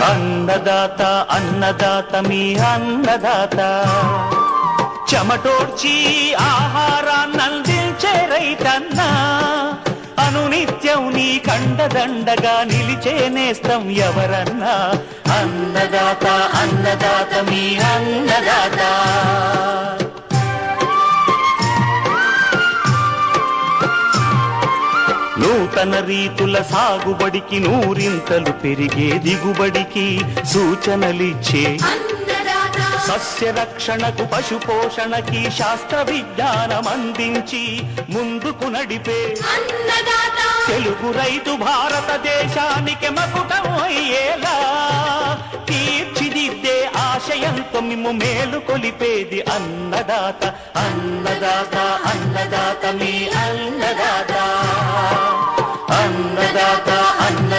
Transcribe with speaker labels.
Speaker 1: అన్నదాత అన్నదాత మీ అన్నదాత చెమటోడ్చి ఆహారాన్నందించే రైతన్నా అనునిత్యం నీ కండదండగా నిలిచే నేస్తం ఎవరన్నా అన్నదాత అన్నదాత మీ అన్నదాత నూతన రీతుల సాగుబడికి నూరింతలు పెరిగే దిగుబడికి సూచనలిచ్చే సస్య రక్షణకు పశు పోషణకి శాస్త్ర విజ్ఞానం అందించి ముందుకు నడిపే తెలుగు రైతు భారతదేశానికి మకుటం అయ్యేలా తీర్చిదిద్దే ఆశయంతో మిమ్ము మేలు కొలిపేది అన్నదాత అన్నదాత అన్నదాత మీ అన్నదాత అన్నదాత అన్న